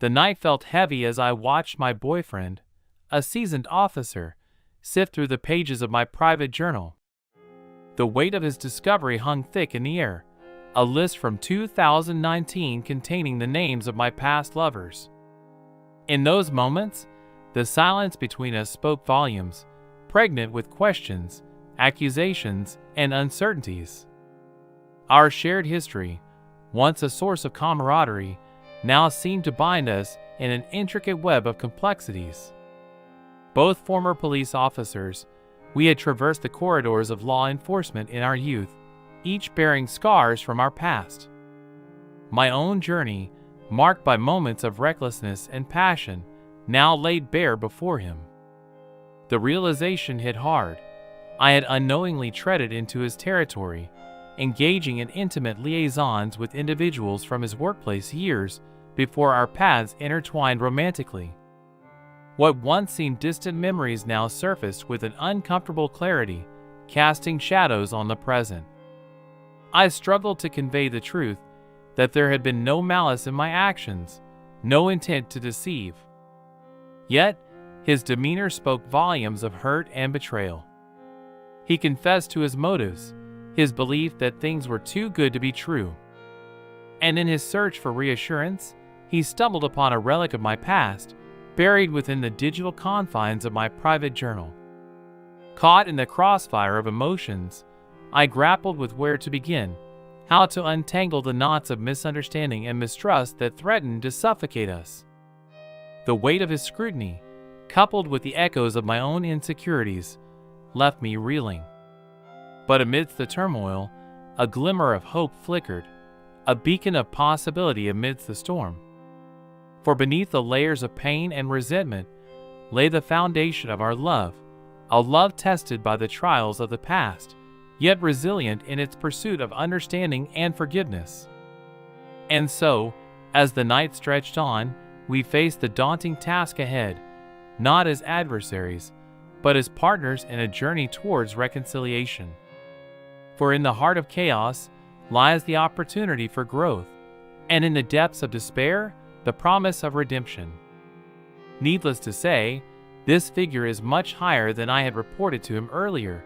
The night felt heavy as I watched my boyfriend, a seasoned officer, sift through the pages of my private journal. The weight of his discovery hung thick in the air, a list from 2019 containing the names of my past lovers. In those moments, the silence between us spoke volumes, pregnant with questions, accusations, and uncertainties. Our shared history, once a source of camaraderie, now seemed to bind us in an intricate web of complexities. Both former police officers, we had traversed the corridors of law enforcement in our youth, each bearing scars from our past. My own journey, marked by moments of recklessness and passion, now laid bare before him. The realization hit hard. I had unknowingly treaded into his territory, engaging in intimate liaisons with individuals from his workplace years before our paths intertwined romantically. What once seemed distant memories now surfaced with an uncomfortable clarity, casting shadows on the present. I struggled to convey the truth that there had been no malice in my actions, no intent to deceive. Yet, his demeanor spoke volumes of hurt and betrayal. He confessed to his motives, his belief that things were too good to be true. And in his search for reassurance, he stumbled upon a relic of my past, buried within the digital confines of my private journal. Caught in the crossfire of emotions, I grappled with where to begin, how to untangle the knots of misunderstanding and mistrust that threatened to suffocate us. The weight of his scrutiny, coupled with the echoes of my own insecurities, left me reeling. But amidst the turmoil, a glimmer of hope flickered, a beacon of possibility amidst the storm. For beneath the layers of pain and resentment lay the foundation of our love, a love tested by the trials of the past, yet resilient in its pursuit of understanding and forgiveness. And so, as the night stretched on, we faced the daunting task ahead, not as adversaries, but as partners in a journey towards reconciliation. For in the heart of chaos lies the opportunity for growth, and in the depths of despair, the promise of redemption. Needless to say, this figure is much higher than I had reported to him earlier.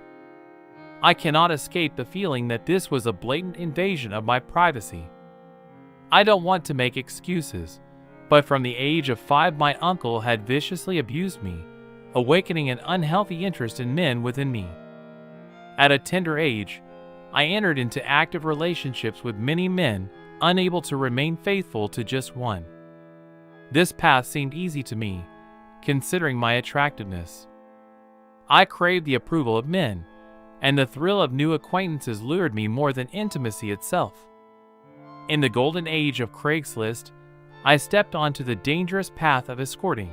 I cannot escape the feeling that this was a blatant invasion of my privacy. I don't want to make excuses, but from the age of 5 my uncle had viciously abused me, awakening an unhealthy interest in men within me. At a tender age, I entered into active relationships with many men, unable to remain faithful to just one. This path seemed easy to me, considering my attractiveness. I craved the approval of men, and the thrill of new acquaintances lured me more than intimacy itself. In the golden age of Craigslist, I stepped onto the dangerous path of escorting.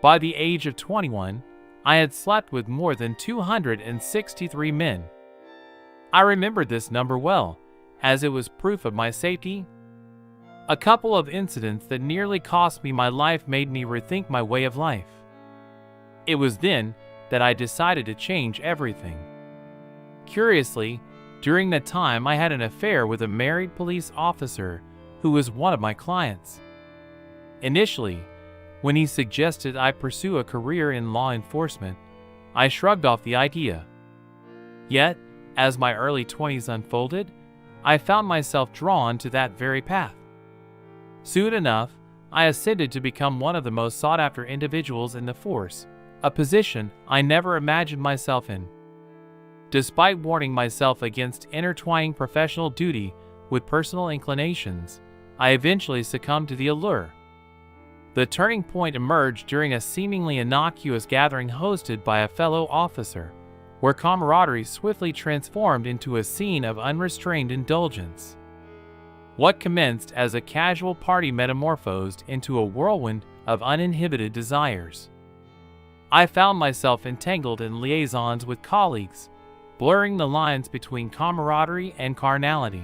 By the age of 21, I had slept with more than 263 men. I remembered this number well, as it was proof of my safety. A couple of incidents that nearly cost me my life made me rethink my way of life. It was then that I decided to change everything. Curiously, during that time I had an affair with a married police officer who was one of my clients. Initially, when he suggested I pursue a career in law enforcement, I shrugged off the idea. Yet, as my early 20s unfolded, I found myself drawn to that very path. Soon enough, I ascended to become one of the most sought-after individuals in the force, a position I never imagined myself in. Despite warning myself against intertwining professional duty with personal inclinations, I eventually succumbed to the allure. The turning point emerged during a seemingly innocuous gathering hosted by a fellow officer, where camaraderie swiftly transformed into a scene of unrestrained indulgence. What commenced as a casual party metamorphosed into a whirlwind of uninhibited desires. I found myself entangled in liaisons with colleagues, blurring the lines between camaraderie and carnality.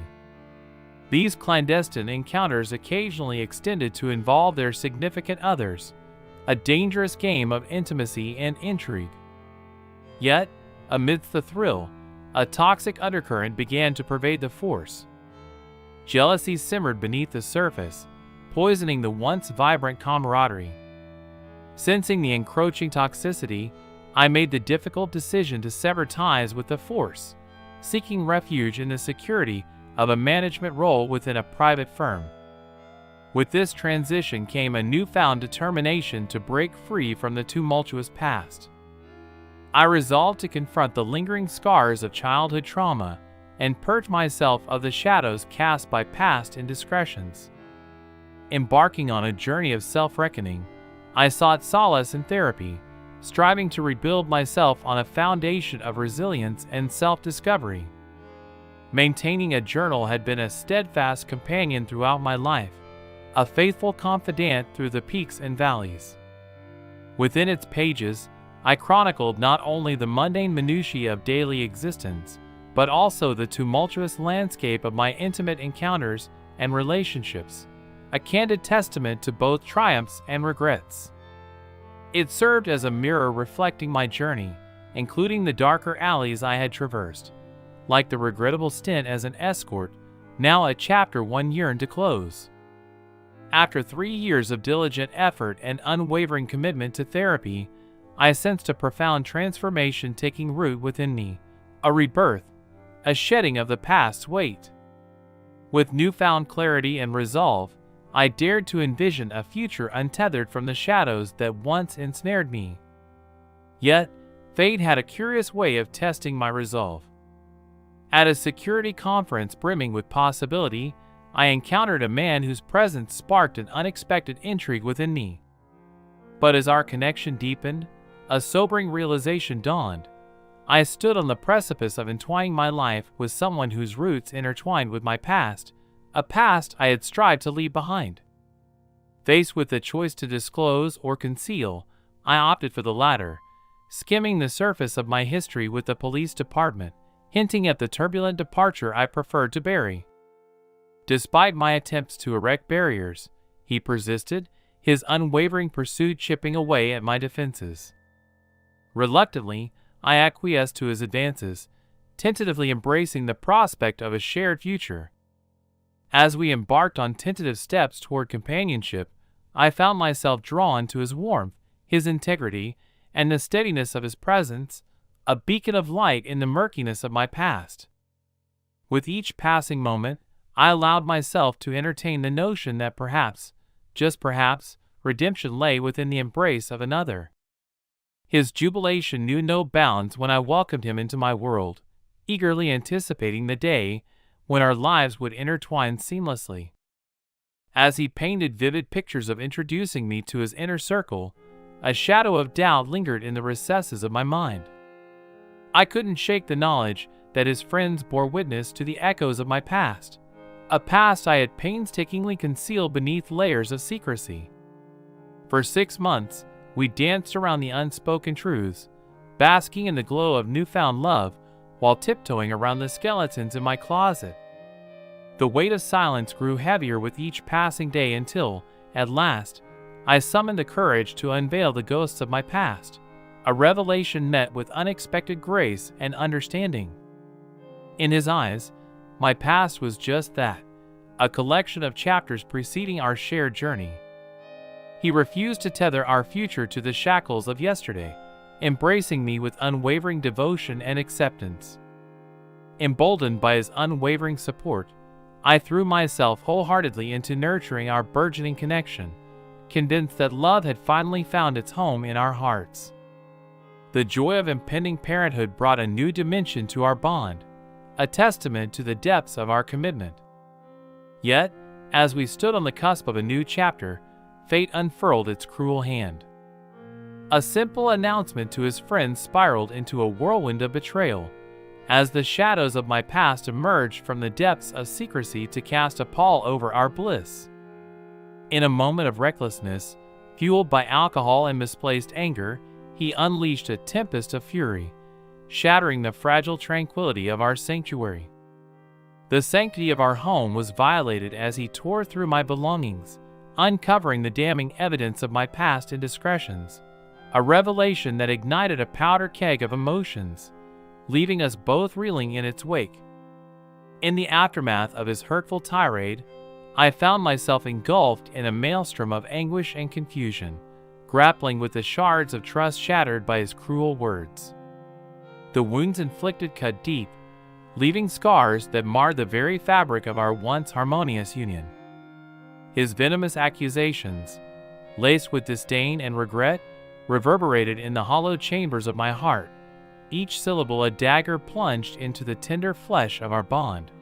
These clandestine encounters occasionally extended to involve their significant others, a dangerous game of intimacy and intrigue. Yet, amidst the thrill, a toxic undercurrent began to pervade the force. Jealousy simmered beneath the surface, poisoning the once vibrant camaraderie. Sensing the encroaching toxicity, I made the difficult decision to sever ties with the force, seeking refuge in the security of a management role within a private firm. With this transition came a newfound determination to break free from the tumultuous past. I resolved to confront the lingering scars of childhood trauma and purge myself of the shadows cast by past indiscretions. Embarking on a journey of self-reckoning, I sought solace in therapy, striving to rebuild myself on a foundation of resilience and self-discovery. Maintaining a journal had been a steadfast companion throughout my life, a faithful confidant through the peaks and valleys. Within its pages, I chronicled not only the mundane minutiae of daily existence, but also the tumultuous landscape of my intimate encounters and relationships, a candid testament to both triumphs and regrets. It served as a mirror reflecting my journey, including the darker alleys I had traversed, like the regrettable stint as an escort, now a chapter one yearned to close. After 3 years of diligent effort and unwavering commitment to therapy, I sensed a profound transformation taking root within me, a rebirth, a shedding of the past's weight. With newfound clarity and resolve, I dared to envision a future untethered from the shadows that once ensnared me. Yet, fate had a curious way of testing my resolve. At a security conference brimming with possibility, I encountered a man whose presence sparked an unexpected intrigue within me. But as our connection deepened, a sobering realization dawned. I stood on the precipice of entwining my life with someone whose roots intertwined with my past, a past I had strived to leave behind. Faced with the choice to disclose or conceal, I opted for the latter, skimming the surface of my history with the police department, hinting at the turbulent departure I preferred to bury. Despite my attempts to erect barriers, he persisted, his unwavering pursuit chipping away at my defenses. Reluctantly, I acquiesced to his advances, tentatively embracing the prospect of a shared future. As we embarked on tentative steps toward companionship, I found myself drawn to his warmth, his integrity, and the steadiness of his presence, a beacon of light in the murkiness of my past. With each passing moment, I allowed myself to entertain the notion that perhaps, just perhaps, redemption lay within the embrace of another. His jubilation knew no bounds when I welcomed him into my world, eagerly anticipating the day when our lives would intertwine seamlessly. As he painted vivid pictures of introducing me to his inner circle, a shadow of doubt lingered in the recesses of my mind. I couldn't shake the knowledge that his friends bore witness to the echoes of my past, a past I had painstakingly concealed beneath layers of secrecy. For 6 months, we danced around the unspoken truths, basking in the glow of newfound love while tiptoeing around the skeletons in my closet. The weight of silence grew heavier with each passing day until, at last, I summoned the courage to unveil the ghosts of my past, a revelation met with unexpected grace and understanding. In his eyes, my past was just that, a collection of chapters preceding our shared journey. He refused to tether our future to the shackles of yesterday, embracing me with unwavering devotion and acceptance. Emboldened by his unwavering support, I threw myself wholeheartedly into nurturing our burgeoning connection, convinced that love had finally found its home in our hearts. The joy of impending parenthood brought a new dimension to our bond, a testament to the depths of our commitment. Yet, as we stood on the cusp of a new chapter, fate unfurled its cruel hand. A simple announcement to his friends spiraled into a whirlwind of betrayal, as the shadows of my past emerged from the depths of secrecy to cast a pall over our bliss. In a moment of recklessness, fueled by alcohol and misplaced anger, he unleashed a tempest of fury, shattering the fragile tranquility of our sanctuary. The sanctity of our home was violated as he tore through my belongings, uncovering the damning evidence of my past indiscretions, a revelation that ignited a powder keg of emotions, leaving us both reeling in its wake. In the aftermath of his hurtful tirade, I found myself engulfed in a maelstrom of anguish and confusion, grappling with the shards of trust shattered by his cruel words. The wounds inflicted cut deep, leaving scars that marred the very fabric of our once harmonious union. His venomous accusations, laced with disdain and regret, reverberated in the hollow chambers of my heart, each syllable a dagger plunged into the tender flesh of our bond.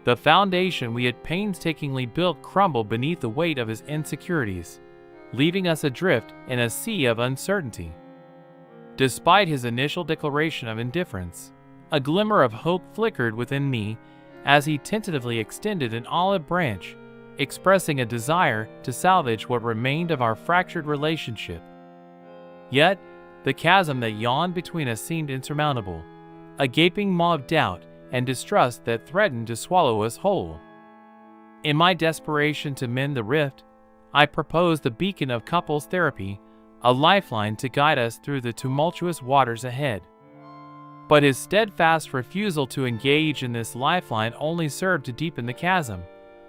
The foundation we had painstakingly built crumbled beneath the weight of his insecurities, leaving us adrift in a sea of uncertainty. Despite his initial declaration of indifference, a glimmer of hope flickered within me as he tentatively extended an olive branch, expressing a desire to salvage what remained of our fractured relationship. Yet, the chasm that yawned between us seemed insurmountable, a gaping maw of doubt and distrust that threatened to swallow us whole. In my desperation to mend the rift, I proposed the beacon of couples therapy, a lifeline to guide us through the tumultuous waters ahead. But his steadfast refusal to engage in this lifeline only served to deepen the chasm,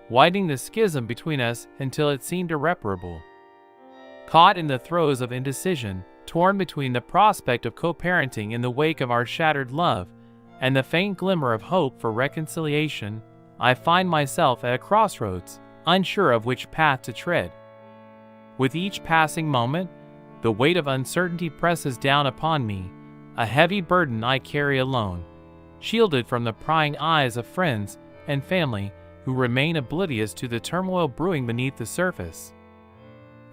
widening the schism between us until it seemed irreparable. Caught in the throes of indecision, torn between the prospect of co-parenting in the wake of our shattered love and the faint glimmer of hope for reconciliation, I find myself at a crossroads, unsure of which path to tread. With each passing moment, the weight of uncertainty presses down upon me, a heavy burden I carry alone, shielded from the prying eyes of friends and family who remain oblivious to the turmoil brewing beneath the surface.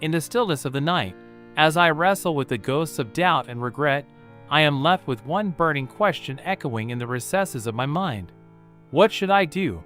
In the stillness of the night, as I wrestle with the ghosts of doubt and regret, I am left with one burning question echoing in the recesses of my mind. What should I do?